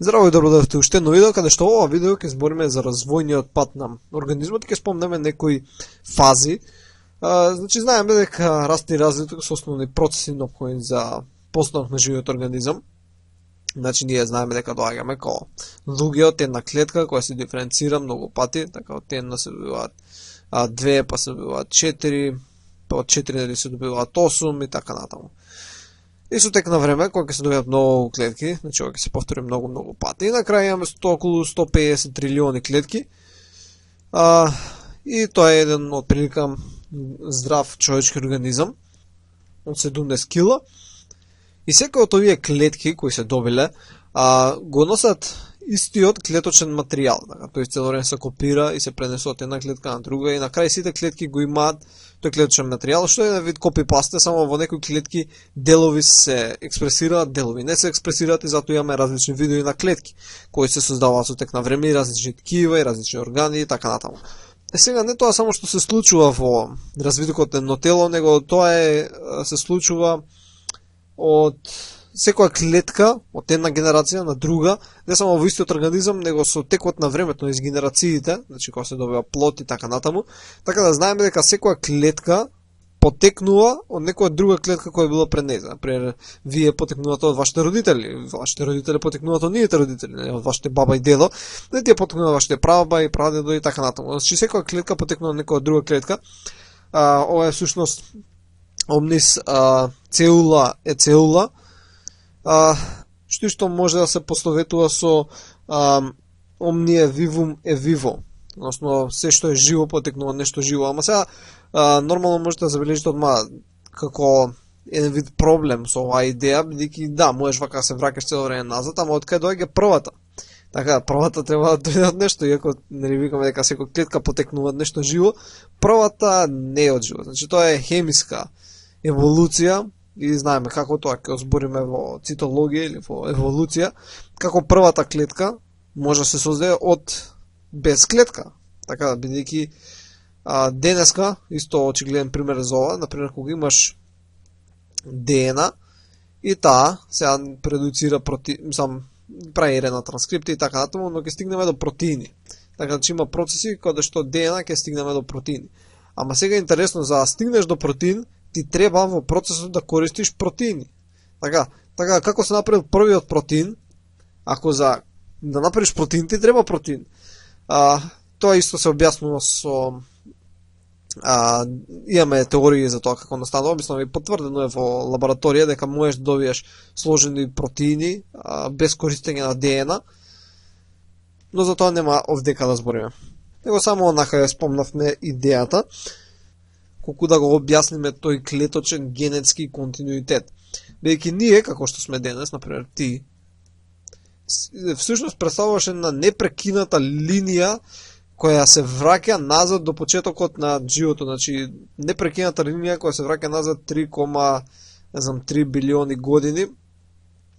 Здраво и добродошли уште едно видео, каде што ова видео ќе збориме за развојниот пат на организмот и ќе спомнеме некои фази. Значи, знаеме дека расте и развиток се основни процеси неопходни за постанок на живиот организам. Значи, ние знаеме дека доаѓаме као луѓе од една клетка која се диференцира многу пати, така од една се добиваат 2, па се добиваат 4, па од 4 се добиваат 8 и така натаму. И со тек на време, кога ќе се добијат многу клетки, значи ова ќе се повтори многу пати, и на крај имаме околу 150 трилиони клетки. И тоа е еден од прилика здрав човечки организам од 70 кила. И секој од овие клетки кои се добиле го носат истиот клеточен материјал, така, тој цело време се копира и се пренесува од една клетка на друга и на крај сите клетки го имаат тој клеточен материјал, што е на вид копи-паста, само во некои клетки делови се експресираат, делови не се експресираат и затоа имаме различни видови на клетки кои се создаваат со тек на време и различни ткива и различни органи и така натаму. Сега не тоа само што се случува во развитокот на едно тело, него тоа се случува од секоја клетка од една генерација на друга, не само во истиот организам, него со текот на времето из генерациите, значи кога се добива плод и така натаму. Така да знаеме дека секоја клетка потекнува од некоја друга клетка која била пред неја. Например, вие потекнувате од вашите родители потекнуваат од нивните родители, од вашите баба и дедо, не тие потекнуваат од вашите прабаба и прадедо и така натаму. Значи секоја клетка потекнува од некоја друга клетка. Ова е всушност omnis целула е целула, што може да се посоветува со omnia vivum е vivo, односно се што е живо потекнува нешто живо. Ама сега нормално можете да забележите одма како еден вид проблем со оваа идеја, бидејќи да, можеш вака да се враќаш цело време назад, ама од кај доаѓа првата. Така, првата треба да дојде од нешто, иако нели викаме дека секоја клетка потекнува од нешто живо, првата не е од живо. Значи тоа е хемиска еволуција. И знаеме како тоа ќе збориме во цитологија или во еволуција, како првата клетка може да се создаде од без клетка. Така, бидејќи денеска, исто очигледен пример за ова, например, кога имаш ДНА и таа сега продуцира прави ред на транскрипти и така натаму, но ќе стигнеме до протеини. Така че има процеси кога што ДНА ќе стигнеме до протеини. Ама сега е интересно, за да стигнеш до протеин, ти треба во процесот да користиш протеини. Така како се направил првиот протеин, ако за да направиш протеин ти треба протеин. Тоа исто се објаснува со имаме теории за тоа како настанува, мислам и потврдено е во лабораторија дека можеш да добиеш сложени протеини без користење на ДНА, но за тоа нема овдека да збориме. Него само онака ја спомнавме идејата, колку да го објасниме тој клеточен генетски континуитет. Бидејќи ние, како што сме денес, например ти, всушност представуваш една непрекината линија која се враќа назад до почетокот на животот, значи непрекината линија која се враќа назад 3 билиони години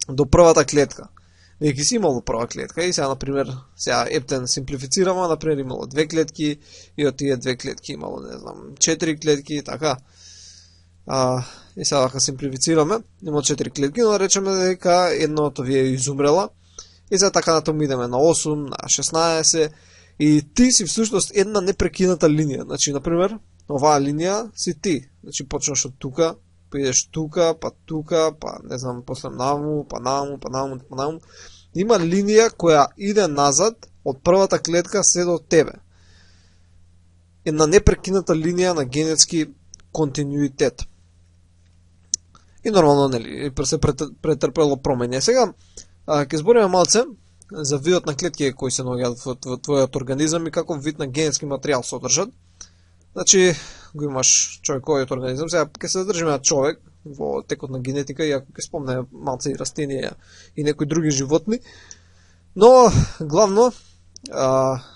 до првата клетка. Бидејќи си имало прва клетка и сега, например, сега ептен симплифицираме, например, имало 2 клетки и од тие 2 клетки имало, не знам, 4 клетки, така. И сега ако симплифицираме, имало 4 клетки, но речеме дека едно од овие изумрела и сега така натаму идеме на 8, на 16 и ти си всушност една непрекината линија. Значи, например, оваа линија си ти. Значи, почнеш од тука, па идеш тука, па не знам, после наму, па наму. Има линија која иде назад од првата клетка се до тебе. Една непрекината линија на генетски континуитет. И нормално, нели, се претрпело промени. Сега, ќе збориме малце за видот на клетки кои се наоѓаат во твојот организам и каков вид на генетски материјал содржат. Значи, го имаш човековиот организам, сега ќе се задржиме на човек во текот на генетика, иако ќе спомнеме малце и растенија и некои други животни, но главно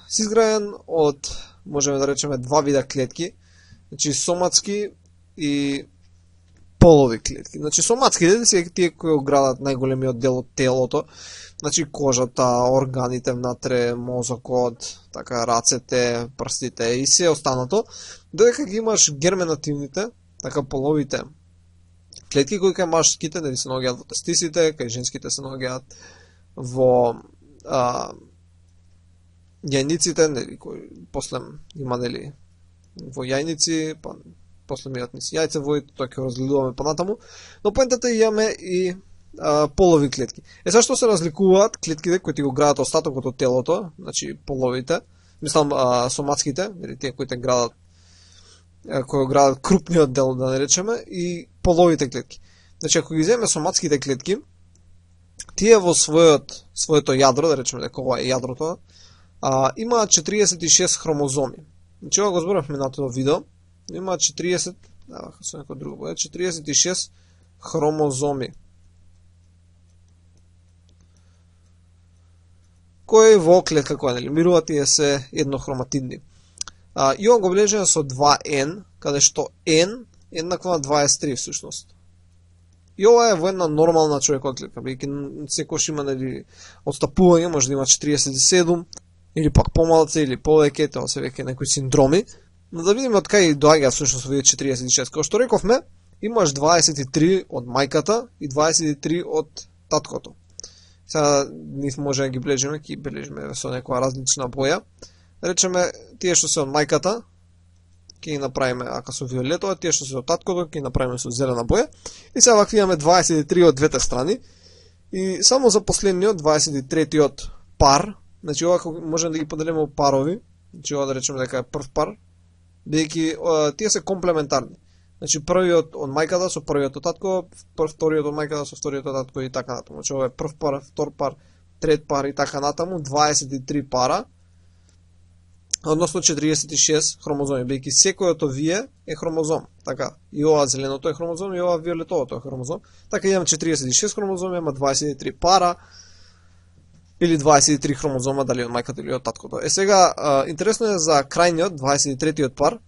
се изграден од, можеме да речеме, два вида клетки, значи соматски и полови клетки. Значи соматските се тие кои градат најголемиот дел од телото, значи кожата, органите внатре, мозокот, така рацете, прстите и се останато, додека ги имаш герминативните, така половите клетки кои кај машките, нели се наоѓаат во тестисите, кај женските се наоѓаат во јајниците, нели, кои после има, нели, во јајници, па после мијат низ јајце во тоа ќе разгледуваме понатаму, но поентата имаме и полови клетки. Зашто се разликуваат клетките кои ти го градат остатокот од телото, значи половите, мислам соматските, или тие кои те градат, кои го градат крупниот дел, да не речеме, и половите клетки. Значи, ако ги земеме соматските клетки, тие во своето јадро, да речеме дека ова е јадрото, имаат 46 хромозоми. Значи, ова го зборевме на тоа видео, имаат 46 хромозоми, кои во клетка која, нели, мируваат и се еднохроматидни. И ова го бележиме со 2n, каде што n еднакво на 23 всушност. И ова е во една нормална човекова клетка, бидејќи секојаш има, нели, отстапување, може да има 47, или пак помалце, или повеќе, тоа се веќе некои синдроми. Но да видиме од кај доаѓа всушност овие 46. Како што рековме, имаш 23 од мајката и 23 од таткото. Сега нив може да ги бележиме, ќе бележиме со некоја различна боја. Речеме, тие што се од мајката, ќе ги направиме ака со виолетова, тие што се од таткото, ќе ги направиме со зелена боја. И сега вака имаме 23 од двете страни. И само за последниот, 23-тиот пар, значи ова може да ги поделиме во парови, значи ова да речеме дека е прв пар, бидејќи тие се комплементарни. Значи првиот од мајката со првиот од татко, вториот од мајката со вториот од татко и така натаму. Значи ова е прв пар, втор пар, трет пар и така натаму, 23 пара, односно 46 хромозоми, бидејќи секој од овие е хромозом. Така, и ова зеленото е хромозом и ова виолетовото е хромозом. Така имаме 46 хромозоми, има 23 пара или 23 хромозома, дали од мајката или од таткото. Сега интересно е за крајниот 23-тиот пар,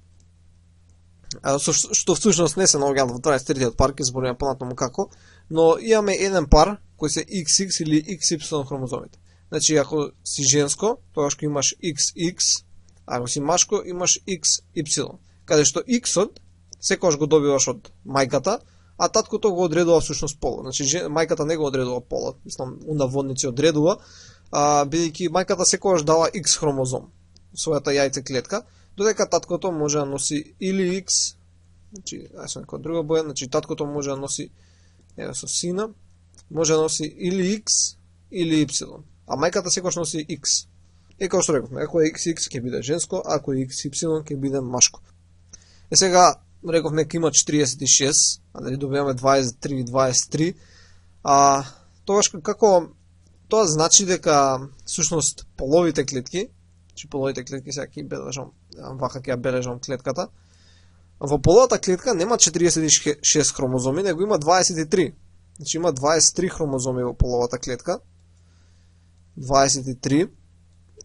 што всушност не се наоѓаат во 23-тиот пар, ќе збориме понатаму како, но имаме еден пар кој се XX или XY хромозомите. Значи ако си женско, тогаш ќе имаш XX, ако си машко, имаш XY. Каде што X-от секогаш го добиваш од мајката, а таткото го одредува всушност полот. Значи мајката не го одредува полот, мислам, ундаводници одредува, бидејќи мајката секогаш дава X хромозом својата јајце клетка, додека таткото може да носи или X, значи со некоја друга боја, значи таткото може да носи, еве со сина, може да носи или X или Y, а мајката секогаш носи X. И како што рековме, ако е XX ќе биде женско, ако е XY ќе биде машко. Сега рековме дека има 46, а дали добиваме 23 и 23, тогаш како тоа значи дека всушност половите клетки, че половите клетки сега ќе бележам, вака ќе ја бележам клетката. Во половата клетка нема 46 хромозоми, него има 23. Значи има 23 хромозоми во половата клетка. 23.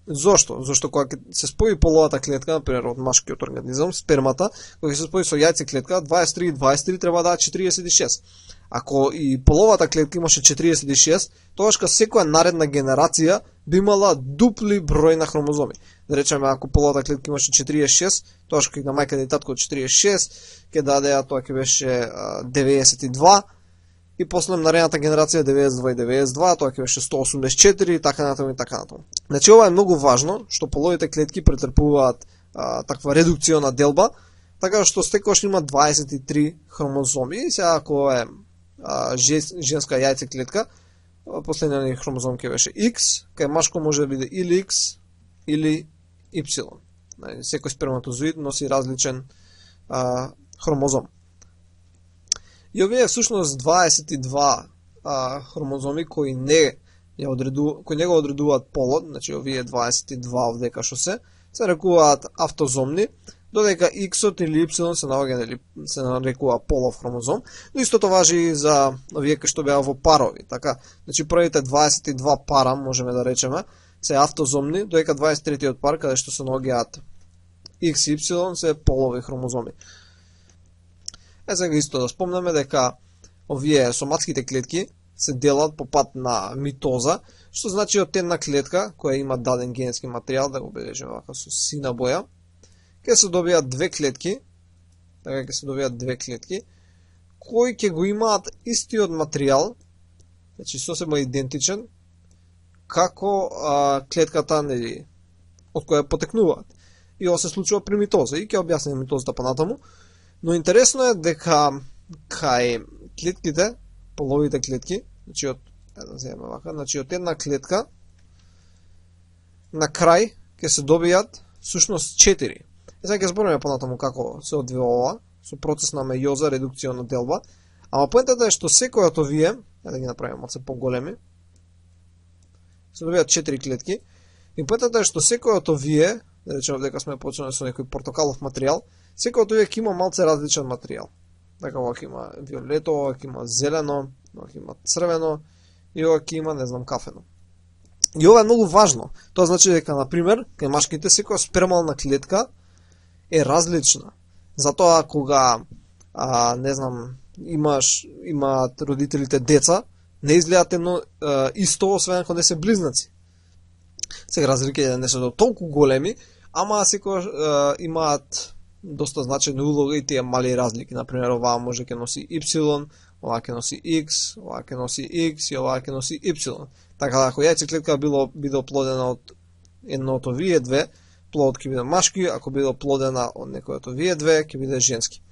Зошто? Зошто кога се спои половата клетка, например од машкиот организам, спермата, кога се спои со јајце клетка, 23 и 23 треба да дадат 46. Ако и половата клетка имаше 46, тогаш секоја наредна генерација би имала дупли број на хромозоми. Да речеме, ако половата клетка имаше 46, тогаш кога на мајката и татко 46, ќе дадеа, тоа ќе беше 92, и после наредната генерација 92 и 92, тоа ќе беше 184 и така натаму и така натаму. Значи ова е многу важно, што половите клетки претрпуваат таква редукциона делба, така што секогаш има 23 хромозоми. И сега ако е женска јајце клетка, последниот хромозом ќе беше X, кај машко може да биде или X или Y. Секој сперматозоид носи различен хромозом. И овие всушност 22 хромозоми кои не го одредуваат полот, значи овие 22 овдека што се рекуваат автозомни, додека X-от или Y се наоѓа или се нарекува полов хромозом, но истото важи и за овие кои што беа во парови, така. Значи првите 22 пара, можеме да речеме, се автозомни, додека 23-тиот пар каде што се наоѓаат X и Y се полови хромозоми. Сега исто да спомнеме дека овие соматските клетки се делат по пат на митоза, што значи од една клетка која има даден генетски материјал, да го бележиме вака со сина боја, ќе се добијат две клетки, така ќе се добијат две клетки, кои ќе го имаат истиот материјал, значи сосема идентичен, како клетката, нели, од која потекнуваат. И ова се случува при митоза и ќе објаснам митозата понатаму. Но интересно е дека кај клетките, половите клетки, значи од од една клетка на крај ќе се добијат всушност 4. Сега ќе збориме понатаму како се одвива ова со процес на мејоза, редукциона делба. Ама поентата е што секој од овие, да ги направиме малце поголеми, се добијат 4 клетки. И поентата е што секој од овие, да речеме дека сме почнали со некој портокалов материјал, секој од овие ќе има малце различен материјал. Така ова ќе има виолето, ова ќе има зелено, ова ќе има црвено и ова ќе има, не знам, кафено. И ова е многу важно. Тоа значи дека, например, кај машките секоја спермална клетка е различна. Затоа кога, не знам, имаат родителите деца, не изгледат едно исто, освен ако не се близнаци. Сега разликите не се толку големи, ама секој имаат доста значајна улога и тие мали разлики. Например, оваа може ќе носи Y, оваа ќе носи X, оваа ќе носи X и оваа ќе носи Y. Така да ако јајцеклетка биде оплодена од едно од овие две, плодот ќе биде машки, ако биде оплодена од некој од овие две, ќе биде женски.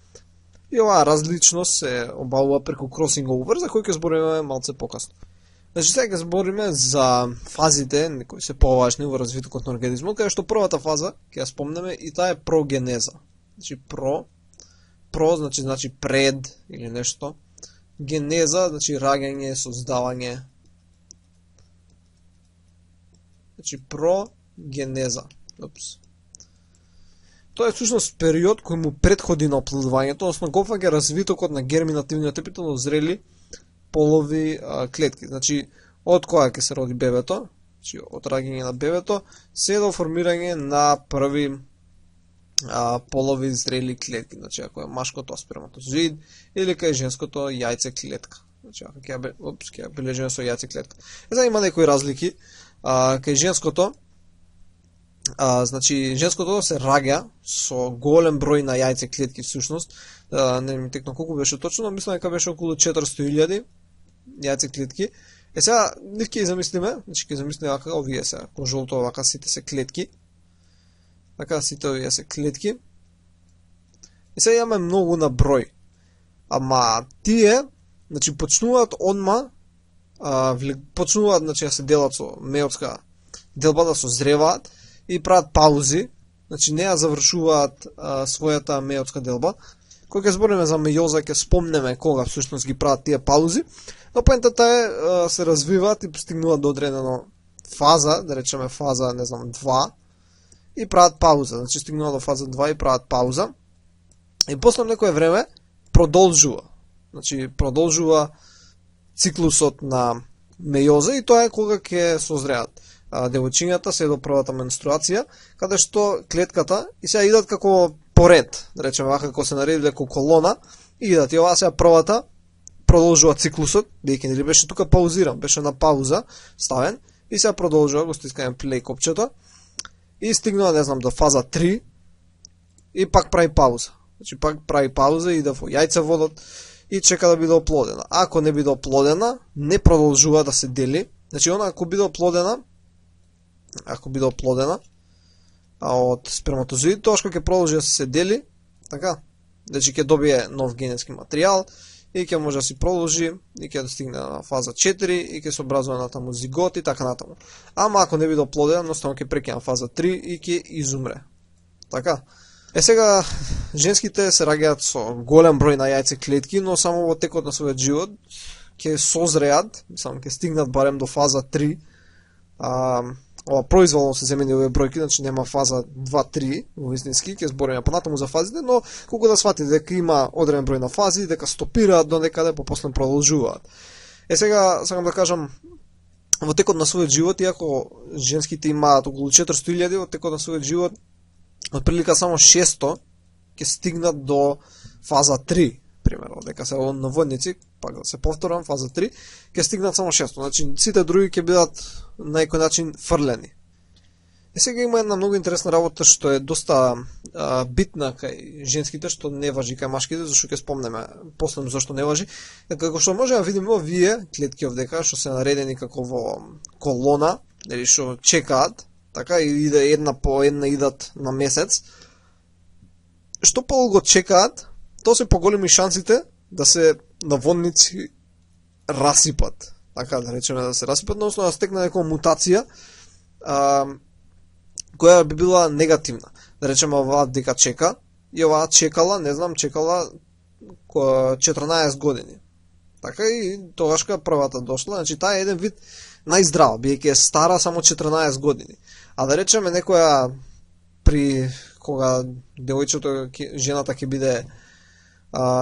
И оваа различност се обавува преку crossing over, за кој ќе збориме малце покасно. Значи сега ќе збориме за фазите кои се поважни во развитокот на организмот, каде што првата фаза ќе ја спомнеме и таа е прогенеза. Значи про значи пред или нешто. Генеза значи раѓање, создавање. Значи прогенеза. Тоа е всушност период кој му претходи на оплодувањето, односно го фаќа развитокот на герминативниот епител од зрели полови клетки. Значи од која ќе се роди бебето, значи од раѓање на бебето, се до формирање на први полови зрели клетки. Значи ако е машкото сперматозоид или кај женското јајце клетка. Значи ако ќе бележиме со јајце клетка. Сега има некои разлики. Кај женското, значи женското се раѓа со голем број на јајце клетки всушност. Не ми текна колку беше точно, но мислам дека беше околу 400.000 јајце клетки. Сега нив ќе замислиме, значи ќе замислиме вака овие се жолто, вака сите се клетки. Така сите овие се клетки. И сега имаме многу на број. Ама тие, значи почнуваат одма, почнуваат значи да се делат со мејотска делба, да созреваат и прават паузи, значи не ја завршуваат својата мејотска делба. Кога ќе збориме за мејоза, ќе спомнеме кога всушност ги прават тие паузи, но поентата е се развиваат и постигнуваат до одредена фаза, да речеме фаза, не знам, 2, и прават пауза. Значи стигнуваат до фаза 2 и прават пауза. И после некое време продолжува. Значи продолжува циклусот на мејоза и тоа е кога ќе созреат девојчињата се до првата менструација, каде што клетката и сега идат како поред, да речеме вака, како се наредиле како колона, и идат и оваа сега првата продолжува циклусот, бидејќи нели беше тука паузиран, беше на пауза ставен и сега продолжува, го стискаме плей копчето и стигнува, не знам, до фаза 3 и пак прави пауза. Значи пак прави пауза и да во јајца водат и чека да биде оплодена. Ако не биде оплодена, не продолжува да се дели. Значи она ако биде оплодена од сперматозоид, тоа што ќе продолжи да се дели, така, значи ќе добие нов генетски материјал и ќе може да си продолжи и ќе достигне на фаза 4 и ќе се образува натаму зигот и така натаму. Ама ако не биде оплодена, едноставно ќе прекина на фаза 3 и ќе изумре. Така. Сега женските се раѓаат со голем број на јајце клетки, но само во текот на својот живот ќе созреат, само ќе стигнат барем до фаза 3. Ова произволно се земени овие бројки, значи нема фаза 2-3 во вистински, ќе збориме понатаму за фазите, но колку да сватите дека има одреден број на фази, дека стопираат до некаде, попосле продолжуваат. Сега сакам да кажам, во текот на својот живот, иако женските имаат околу 400.000, во текот на својот живот, отприлика само 600 ќе стигнат до фаза 3, примерно, дека се во наводници, пак да се повторам, фаза 3, ќе стигнат само 600, значи сите други ќе бидат на некој начин фрлени. И сега има една многу интересна работа што е доста битна кај женските, што не важи кај машките, зашто ќе спомнеме после зашто не важи. Како што можеме да видиме овие клетки овдека што се наредени како во колона, нели што чекаат, така и иде една по една идат на месец. Што подолго чекаат, тоа се поголеми шансите да се наводници расипат. Така да речеме да се расипат, односно да стекне некоја мутација која би била негативна. Да речеме оваа дека чека, и оваа чекала, не знам, чекала 14 години. Така и тогашка првата дошла, значи таа е еден вид најздрава, биејќи е стара само 14 години. А да речеме некоја при кога девојчето, жената ќе биде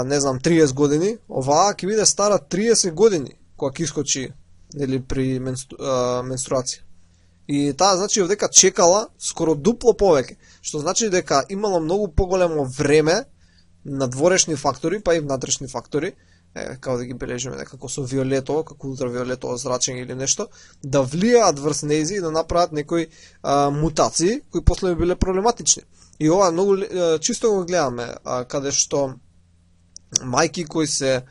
не знам 30 години, оваа ќе биде стара 30 години кога ќе искочи или при менструација. И таа значи дека чекала скоро дупло повеќе, што значи дека имало многу поголемо време на дворешни фактори, па и внатрешни фактори, како да ги бележиме некако со виолетово, како ултравиолетово зрачење или нешто, да влијаат врз нејзи и да направат некои мутации кои после би биле проблематични. И ова многу чисто го гледаме, каде што мајки кои се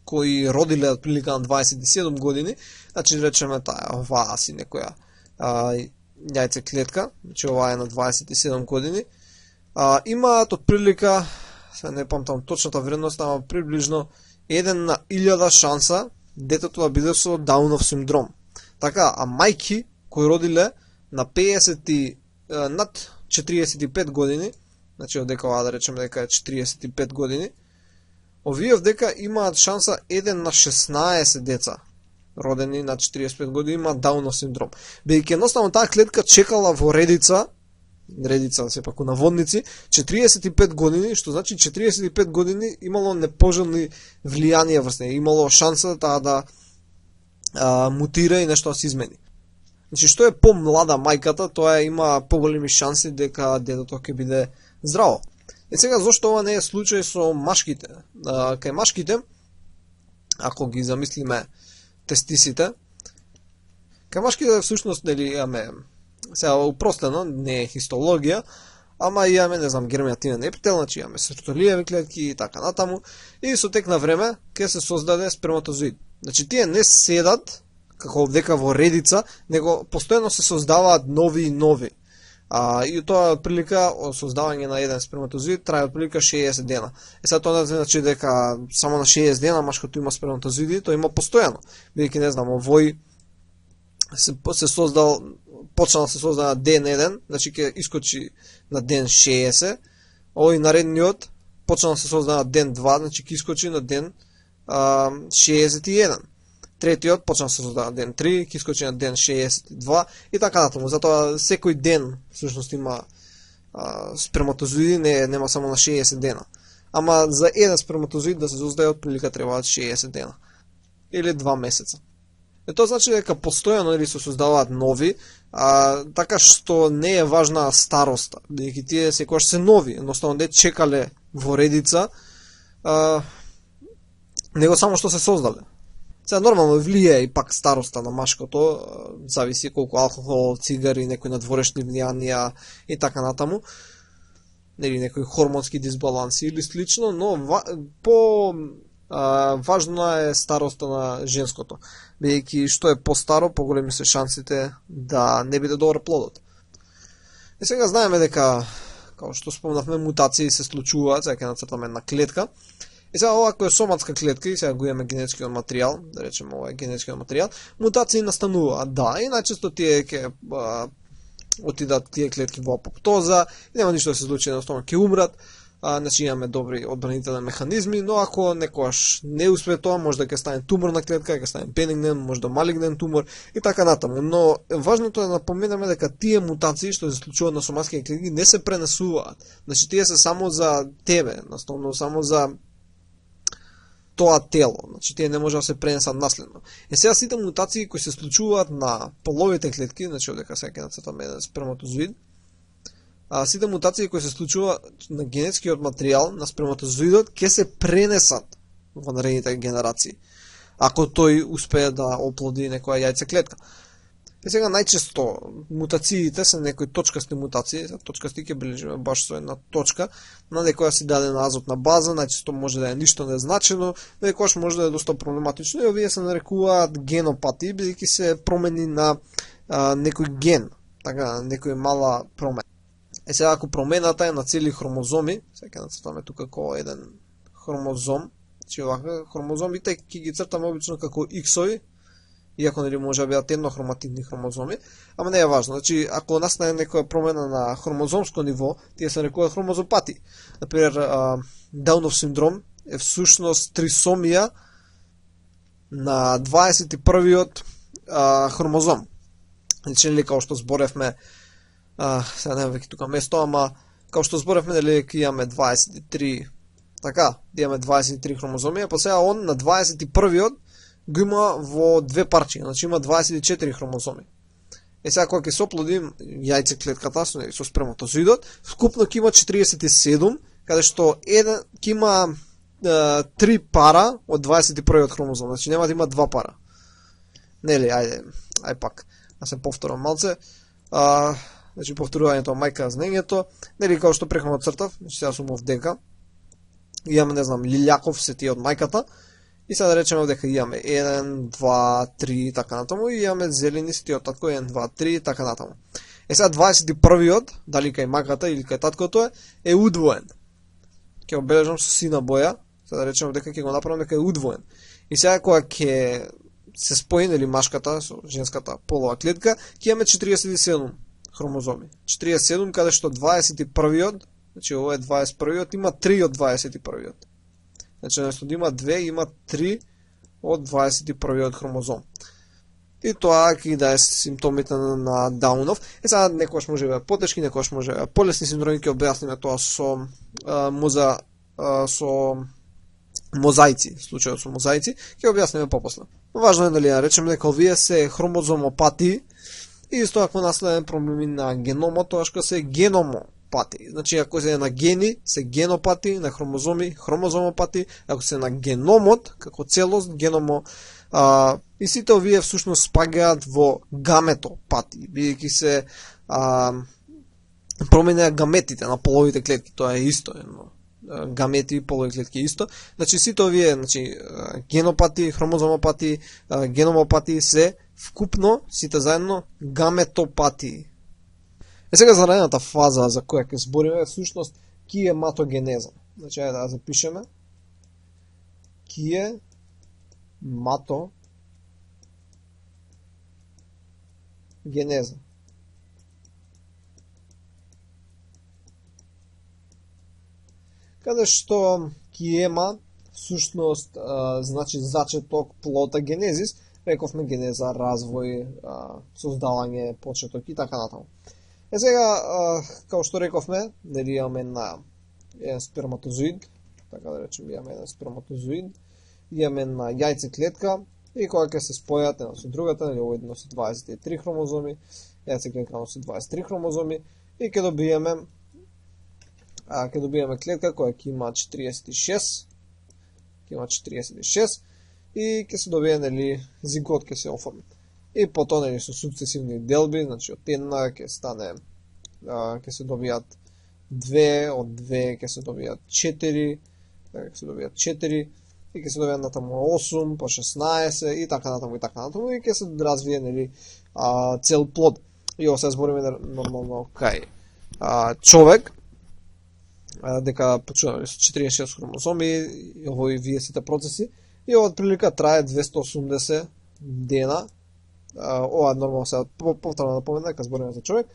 кои родиле отприлика на 27 години, значи речеме таа оваа си некоја јајце клетка, значи оваа е на 27 години, имаат отприлика, се не памтам точната вредност, ама приближно 1 на 1000 шанса детето да биде со Даунов синдром. Така, а мајки кои родиле на 50 над 45 години, значи одека ова да речеме дека е 45 години, овие овдека имаат шанса 1 на 16 деца родени на 45 години имаат Даунов синдром. Бидејќи едноставно таа клетка чекала во редица сепак у наводници, 45 години, што значи 45 години имало непожелни влијанија врз неја, имало шанса таа да мутира и нешто да се измени. Значи, што е помлада мајката, тоа има поголеми шанси дека детето ќе биде здраво. И сега, зошто ова не е случај со машките? Кај машките, ако ги замислиме тестисите, кај машките всушност, нели, имаме, сега упростено, не е хистологија, ама имаме, не знам, герминативен епител, значи имаме сертолиеви клетки и така натаму, и со тек на време ќе се создаде сперматозоид. Значи, тие не седат, како дека во редица, него постојано се создаваат нови и нови. И тоа прилика создавање на еден сперматозоид трае прилика 60 дена. Сега тоа не значи дека само на 60 дена машкото има сперматозоиди, тоа има постојано. Бидејќи не знам, овој се создал, почнал да се создава на ден 1, значи ќе искочи на ден 60. Овој наредниот почнал да се создава на ден 2, значи ќе искочи на ден 61. Третиот почна се создава на ден 3, ќе искочи на ден 62 и така натаму. Затоа секој ден всушност има сперматозоиди, нема само на 60 дена. Ама за еден сперматозоид да се создаде отприлика требаат 60 дена или 2 месеца. И тоа значи дека постојано или се создаваат нови, така што не е важна староста, бидејќи тие секогаш се нови, едноставно не чекале во редица, него само што се создале. Сега нормално влијае и пак староста на машкото, зависи колку алкохол, цигари, некои надворешни влијанија и така натаму, или некои хормонски дисбаланси или слично, но важна е староста на женското, бидејќи што е постаро, поголеми се шансите да не биде добар плодот. И сега знаеме дека, како што спомнавме, мутации се случуваат, сега ќе нацртаме една клетка. И сега ова кој е соматска клетка, и сега го имаме генетскиот материјал, да речеме ова е генетскиот материјал, мутации настануваат, да, и најчесто тие ќе отидат тие клетки во апоптоза, и нема ништо да се случи, едноставно ќе умрат, значи имаме добри одбранителни механизми, но ако некојаш не успее тоа, може да ќе стане туморна клетка, ќе стане бенигнен, може да малигнен тумор и така натаму. Но важното е да напоменеме дека тие мутации што се случуваат на соматските клетки не се пренесуваат. Значи тие се само за тебе, едноставно само за тоа тело, значи тие не може да се пренесат наследно. И сега сите мутации кои се случуваат на половите клетки, значи одека сега ќе нацртаме еден сперматозоид, сите мутации кои се случуваат на генетскиот материјал на сперматозоидот ќе се пренесат во наредните генерации, ако тој успее да оплоди некоја јајце клетка. И сега најчесто мутациите се некои точкасти мутации, точкасти ќе бележиме баш со една точка на некоја си дадена азотна база, најчесто може да е ништо незначено, некојаш може да е доста проблематично и овие се нарекуваат генопати, бидејќи се промени на некој ген, така некој мала промена. Сега ако промената е на цели хромозоми, сега ќе нацртаме тука како еден хромозом, значи овака хромозомите ќе ги цртаме обично како X-ови, иако нели може да бидат еднохроматидни хромозоми, ама не е важно. Значи, ако настане некоја промена на хромозомско ниво, тие се нарекуваат хромозопати. Например, Даунов синдром е всушност трисомија на 21-иот хромозом. Значи, нели као што зборевме, сега немам веќе тука место, ама као што зборевме, нели имаме 23, така, имаме 23 хромозоми, а сега он на 21-иот го има во две парчиња, значи има 24 хромозоми. Сега кога ќе се оплоди јајцеклетката со сперматозоидот, вкупно ќе има 47, каде што ќе има 3 пара од 21-иот хромозом, значи нема да има 2 пара. Нели, ајде пак, да се повторам малце. Значи повторувањето мајка знаењето, нели како што прехано цртав, значи сега сум овдека. Имаме, не знам, лилјаков се тие од мајката. И сега да речеме дека имаме 1, 2, 3 така натаму и имаме зелени се тие од татко 1, 2, 3 така натаму. Сега 21-иот, дали кај маката или кај таткото е удвоен. Ќе обележам со сина боја, сега да речеме дека ќе го направам дека е удвоен. И сега кога ќе се спои нели машката со женската полова клетка, ќе имаме 47 хромозоми. 47 каде што 21-иот, значи ова е 21-иот, има 3 од 21-иот. Значи, наместо да има 2, има 3 од 21-иот хромозом. И тоа ќе даде симптомите на Даунов. Сега некојаш може да е потешки, некојаш може да е полесни синдроми, ќе објасниме тоа со мозаици, случајот со мозаици, ќе објасниме попосле. Важно е дали да речеме дека овие се хромозомопати и исто ако наследен проблеми на геномот, тоа што се геномопати. Значи, ако се на гени, се генопати, на хромозоми, хромозомопати, ако се на геномот, како целост, и сите овие всушност спагаат во гаметопати, бидејќи се променеа гаметите на половите клетки, тоа е исто, гамети и полови клетки исто. Значи, сите овие, значи, генопати, хромозомопати, геномопати се вкупно, сите заедно, гаметопати. Сега за наредната фаза за која ќе збориме е всушност киематогенеза. Значи, ајде да запишеме. Киематогенеза. Каде што киема всушност значи зачеток, плота, генезис, рековме генеза, развој, создавање, почеток и така натаму. Сега, како што рековме, нели имаме на еден сперматозоид, така да речем, имаме еден сперматозоид, имаме на јајце клетка и кога ќе се спојат една со другата, нели овој носи 23 хромозоми, јајце клетка носи 23 хромозоми и ќе добиеме клетка која ќе има 46, и ќе се добие нели зигот ќе се оформи. И потоа нели со сукцесивни делби, значи од една ќе стане ќе се добијат 2, од 2 ќе се добијат 4, ќе се добијат 4 и ќе се добијат натаму 8, по 16 и така натаму и ќе се развие нели цел плод. И ова се збориме нормално кај човек, дека почнува со 46 хромозоми и овој вие сите процеси и ова прилика трае 280 дена. Ова нормално се повторно напомена дека збориме за човек.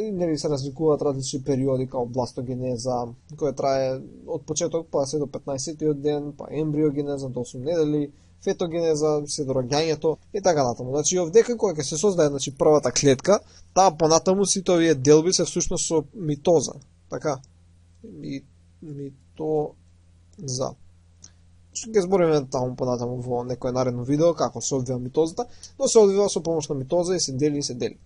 И нели се разликуваат различни периоди као бластогенеза, која трае од почеток па се до 15-тиот ден, па ембриогенеза до 8 недели, фетогенеза се до раѓањето и така натаму. Значи овдека кога ќе се создаде значи првата клетка, таа понатаму сите овие делби се всушност со митоза. Така. Митоза. Ќе збориме таму понатаму во некој наредно видео како се одвива митозата, но се одвива со помош на митоза и се дели.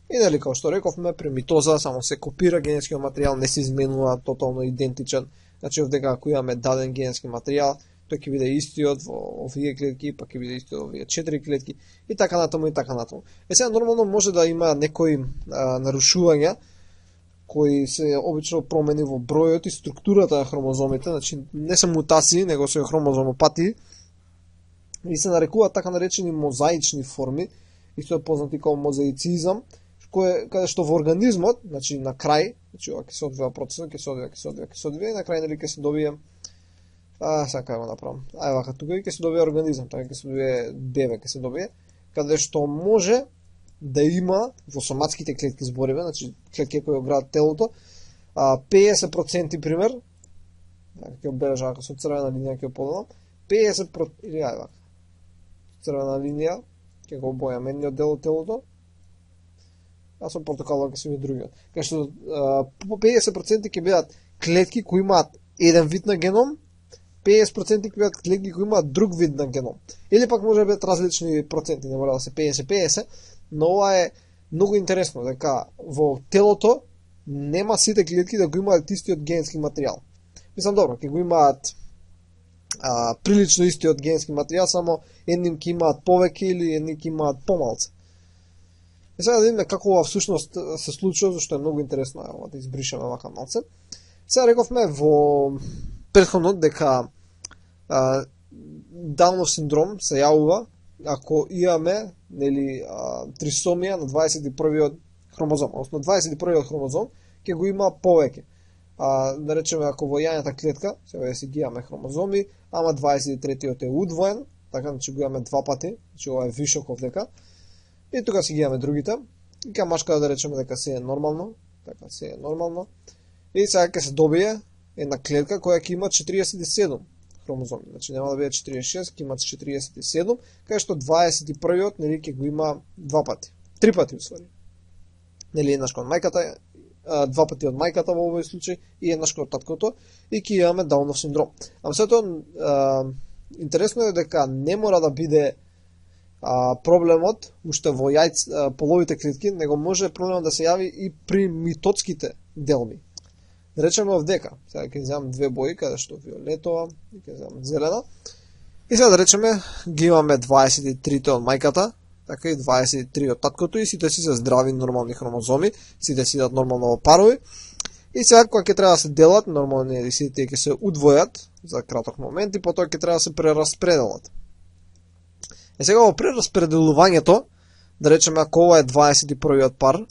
И нели како што рековме, при митоза само се копира генетскиот материјал, не се изменува тотално идентичен. Значи овдека ако имаме даден генетски материјал, тој ќе биде истиот во овие клетки, па ќе биде истиот во овие 4 клетки и така натаму и така натаму. Сега нормално може да има некои нарушувања кои се обично промени во бројот и структурата на хромозомите, значи не се мутации, него се хромозомопатии и се нарекуваат така наречени мозаични форми, исто е познати како мозаицизам, каде што во организмот, значи на крај, значи ова ќе се одвива процесот, ќе се одвива и на крај нели ќе се добие сега го направам. Вака тука и ќе се добие организам, така ќе се добие бебе, ќе се добие, каде што може да има во соматските клетки збориме, значи клетки кои оградат телото, 50% пример, ќе обележам ако со црвена линија ќе подадам, 50% или вака. Црвена линија ќе го обојам едниот дел од телото, а со портокалот ќе се види другиот. Кај што по 50% ќе бидат клетки кои имаат еден вид на геном, 50% ќе бидат клетки кои имаат друг вид на геном. Или пак може да бидат различни проценти, не мора да се 50-50, но ова е многу интересно, дека во телото нема сите клетки да го имаат истиот генски материјал. Мислам, добро, ќе го имаат прилично истиот генски материјал, само едним ќе имаат повеќе или едни ќе имаат помалце. И сега да видиме како ова всушност се случува, зашто е многу интересно, ево да избришеме вака малце. Сега рековме во претходно дека Даунов синдром се јавува ако имаме нели трисомија на 21-иот хромозом, односно 21-иот хромозом ќе го има повеќе. Да речеме ако во јајната клетка, сега си ги имаме хромозоми, ама 23-иот е удвоен, така значи го имаме два пати, значи ова е вишок овдека. И тука си ги имаме другите. И ка машка да речеме дека се е нормално, така се е нормално. И сега ќе се добие една клетка која ќе има 47 хромозоми. Значи нема да биде 46, ќе има 47, кај што 21-иот нели ќе го има два пати. Три пати усвари. Нели еднаш од мајката, два пати од мајката во овој случај и еднаш од таткото и ќе имаме Даунов синдром. Ама сето интересно е дека не мора да биде проблемот уште во половите клетки, него може проблемот да се јави и при митотските делми. Да речеме овдека, сега ќе земам две бои, каде што виолетова и ќе земам зелена. И сега да речеме ги имаме 23 од мајката, така и 23 од таткото и сите си се здрави нормални хромозоми, сите си идат нормално во парови. И сега кога ќе треба да се делат, нормални сите ќе се удвојат за краток момент и потоа ќе треба да се прераспределат. И сега во прераспределувањето, да речеме ако ова е 21-иот пар,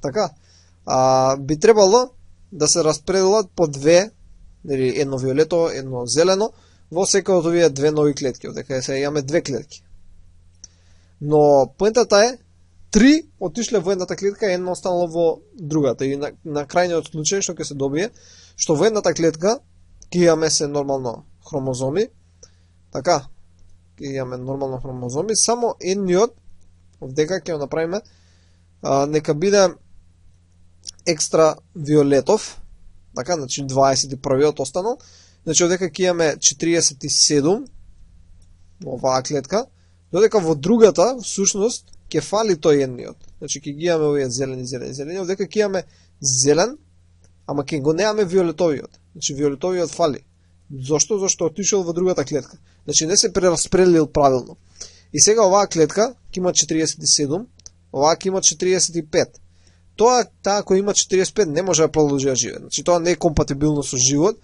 така, би требало да се распределат по две, нели едно виолетово, едно зелено, во секој од овие две нови клетки, одека сега имаме две клетки. Но поентата е, три отишле во едната клетка, едно останало во другата. И на крајниот случај што ќе се добие, што во едната клетка ќе имаме се нормално хромозоми, така, ќе имаме нормално хромозоми, само едниот, овдека ќе го направиме, нека биде екстра виолетов, така, значи 21-иот останал, значи овдека ќе имаме 47 во оваа клетка, додека во другата, всушност, ќе фали тој едниот. Значи ќе ги имаме овие зелени, овдека ќе имаме зелен, ама ќе го немаме виолетовиот. Значи виолетовиот фали. Зошто? Зошто отишел во другата клетка. Значи не се прераспределил правилно. И сега оваа клетка ќе има 47, оваа ќе има 45. Таа која има 45 не може да продолжи да живее. Значи тоа не е компатибилно со живот,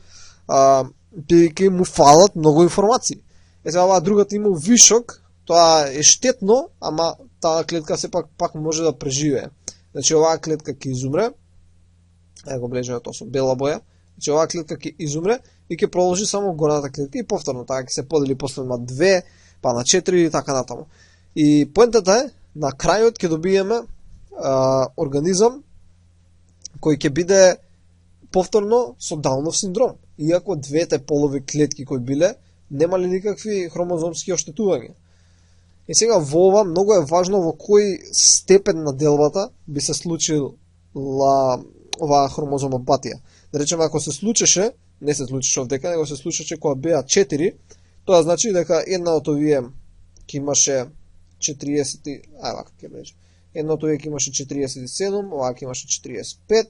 бидејќи му фалат многу информации. Сега оваа другата има вишок, тоа е штетно, ама таа клетка сепак пак може да преживее. Значи оваа клетка ќе изумре, го блежаме тоа со бела боја, значи оваа клетка ќе изумре и ќе продолжи само горната клетка и повторно така ќе се подели после на 2, па на 4 и така натаму. И поентата е, на крајот ќе добиеме организам кој ќе биде повторно со Даунов синдром. Иако двете полови клетки кои биле немале никакви хромозомски оштетувања. И сега во ова многу е важно во кој степен на делбата би се случила оваа хромозомопатија. Да речеме ако се случеше, не се случеше овдека, него се случеше кога беа 4, тоа значи дека една од овие ќе имаше 40, вака ќе беше. Една од овие ќе имаше 47, оваа ќе имаше 45,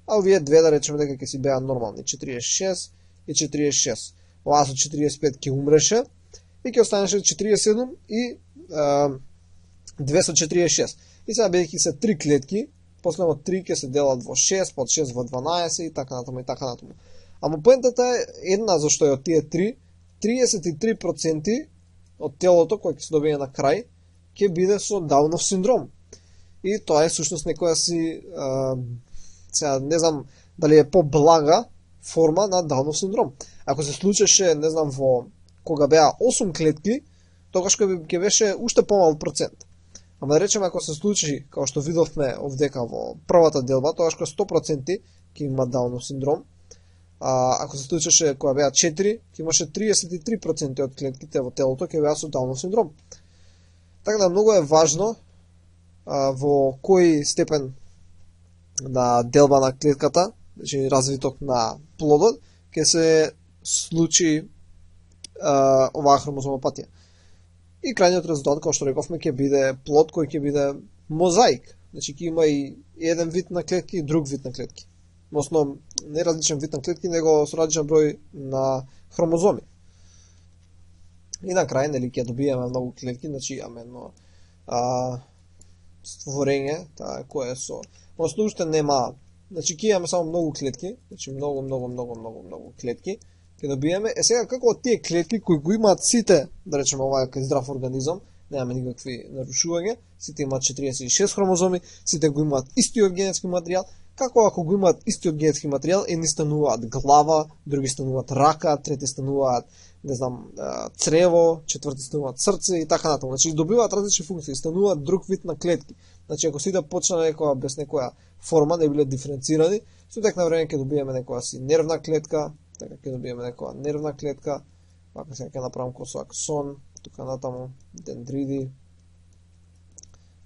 а овие две да речеме дека ќе си беа нормални 46 и 46. оваа со 45 ќе умреше и ќе останеше 47 и 246. И сега бидејќи се 3 клетки, после од 3 ќе се делат во 6, под 6 во 12 и така натаму и така натаму. Ама поентата е една зашто е од тие 3, 33% од телото кој ќе се добие на крај ќе биде со Даунов синдром. И тоа е всушност некоја си сега не знам дали е поблага форма на Даунов синдром. Ако се случеше, не знам, во кога беа 8 клетки, тогаш ќе беше уште помал процент. Ама да речеме, ако се случи, како што видовме овдека во првата делба, тогаш кога 100% ќе има Даунов синдром. Ако се случеше кога беа 4, ќе имаше 33% од клетките во телото ќе беа со Даунов синдром. Така да многу е важно во кој степен на делба на клетката, значи развиток на плодот, ќе се случи оваа хромозомопатија. И крајниот резултат, како што рековме, ќе биде плод кој ќе биде мозаик. Значи ќе има и еден вид на клетки и друг вид на клетки. Односно, не различен вид на клетки, него со различен број на хромозоми. И на крај, нели, ќе добиеме многу клетки, значи имаме едно створење, таа кое со... Односно, уште нема... Значи, ќе имаме само многу клетки, значи многу клетки, ќе добиеме. Сега, како од тие клетки кои го имаат сите, да речеме оваа кај здрав организам, немаме никакви нарушувања, сите имаат 46 хромозоми, сите го имаат истиот генетски материјал, како ако го имаат истиот генетски материјал, едни стануваат глава, други стануваат рака, трети стануваат, не знам, црево, четврти стануваат срце и така натаму. Значи добиваат различни функции, стануваат друг вид на клетки. Значи ако сите почнаа некоја без некоја форма, не биле диференцирани, со тек на време ќе добиеме некоја си нервна клетка, така ќе добиеме некоја нервна клетка, вака сега ќе направам со аксон, тука натаму дендриди.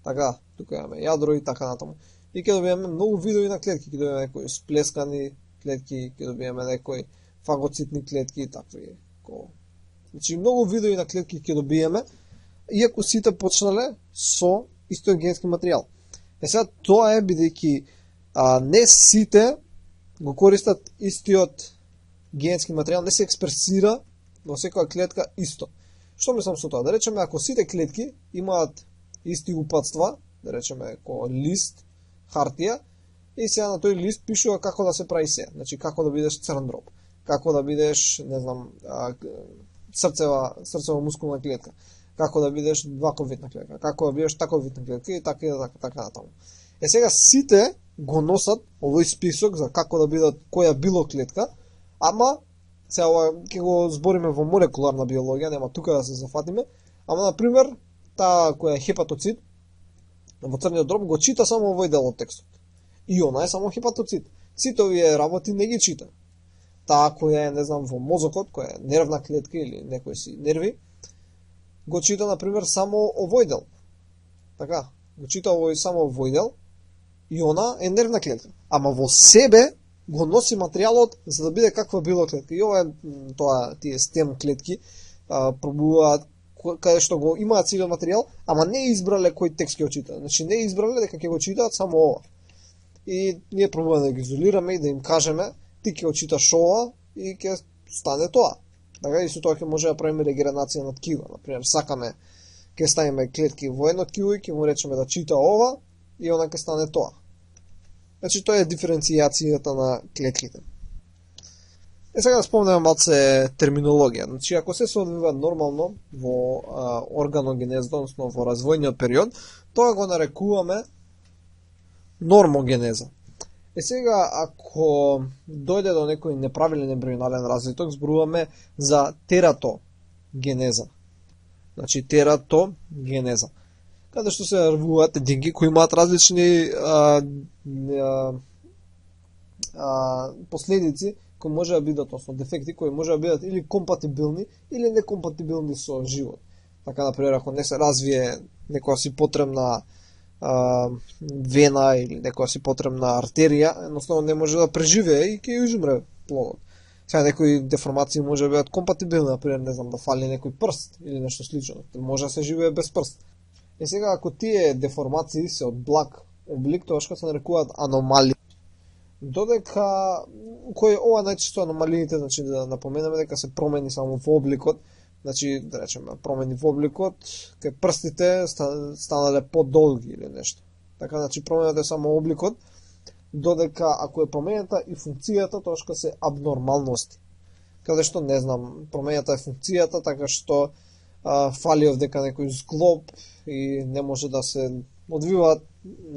Така, тука имаме јадро и така натаму. И ќе добиеме многу видови на клетки, ќе добиеме некои сплескани клетки, ќе добиеме некои фагоцитни клетки и такви. Значи многу видови на клетки ќе добиеме, иако сите почнале со истиот генетски материјал. Сега тоа е бидејќи не сите го користат истиот генетски материјал, не се експресира во секоја клетка исто. Што мислам со тоа? Да речеме, ако сите клетки имаат исти упатства, да речеме ко лист, хартија, и сега на тој лист пишува како да се прави се. Значи како да бидеш црн дроб, како да бидеш, не знам, срцева мускулна клетка, како да бидеш ваков вид на клетка, како да бидеш таков вид на клетка и така натаму. Сега сите го носат овој список за како да бидат која било клетка, ама сега ќе го збориме во молекуларна биологија, нема тука да се зафатиме, ама на пример таа која е хепатоцит во црниот дроб го чита само овој дел од текстот. И она е само хепатоцит. Сите овие работи не ги чита. Таа која е, не знам, во мозокот, која е нервна клетка или некои си нерви, го чита, например, само овој дел. Така, го чита само овој дел и она е нервна клетка. Ама во себе го носи материјалот за да биде каква било клетка. И ова е тоа, тие стем клетки пробуваат каде што го имаат целиот материјал, ама не избрале кој текст ќе го читаат. Значи не избрале дека ќе го читаат само ова. И ние пробуваме да ги изолираме и да им кажеме ти ќе го читаш ова и ќе стане тоа. Така и со тоа ќе може да правиме регенерација на ткива. Например, сакаме ќе ставиме клетки во едно ткиво и ќе му речеме да чита ова и она ќе стане тоа. Значи тоа е диференцијацијата на клетките. Сега да спомнеме малце терминологија. Значи ако се одвива нормално во органогенеза, односно во развојниот период, тоа го нарекуваме нормогенеза. Сега, ако дојде до некој неправилен ембрионален развиток, зборуваме за тератогенеза. Значи, тератогенеза. Каде што се развиваат единки кои имаат различни последици кои може да бидат, односно дефекти кои може да бидат или компатибилни или некомпатибилни со живот. Така, например, ако не се развие некоја си потребна вена или некоја си потребна артерија, едноставно не може да преживее и ќе изумре плодот. Сега некои деформации може да бидат компатибилни, например, не знам, да фали некој прст или нешто слично. Може да се живее без прст. И сега ако тие деформации се од благ облик, тоа што се нарекуваат аномалии. Додека кој ова најчесто аномалиите, значи да напоменеме дека се промени само во обликот, значи да речеме промени во обликот, кај прстите станале подолги или нешто. Така значи промената е само обликот, додека ако е променета и функцијата, тоа се абнормалности. Каде што не знам, променета е функцијата, така што фали овдека некој зглоб и не може да се одвиваат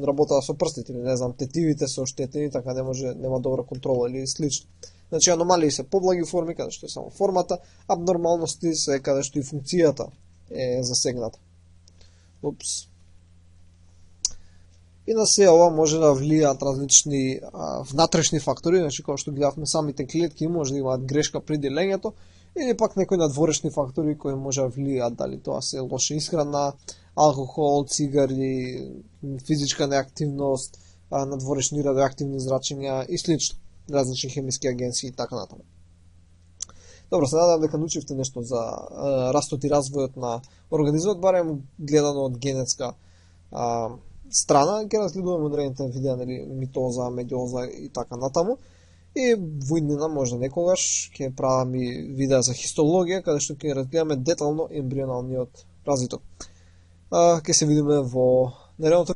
работата со прстите, или не знам, тетивите се оштетени, така нема добра контрола или слично. Значи аномалии се поблаги форми, каде што е само формата, абнормалности се каде што и функцијата е засегната. Упс. И на се ова може да влијаат различни внатрешни фактори, значи како што гледавме самите клетки може да имаат грешка при делењето, или пак некои надворешни фактори кои може да влијаат, дали тоа се лоша исхрана, алкохол, цигари, физичка неактивност, надворешни радиоактивни зрачења и слично, различни хемиски агенции и така натаму. Добро, се надам дека научивте нешто за растот и развојот на организмот, барем гледано од генетска страна. Ќе разгледуваме одредените видеа, нели, митоза, медиоза и така натаму. И во иднина можда некогаш ќе правам и видеа за хистологија, каде што ќе разгледаме детално ембрионалниот развиток. Ќе се видиме во наредното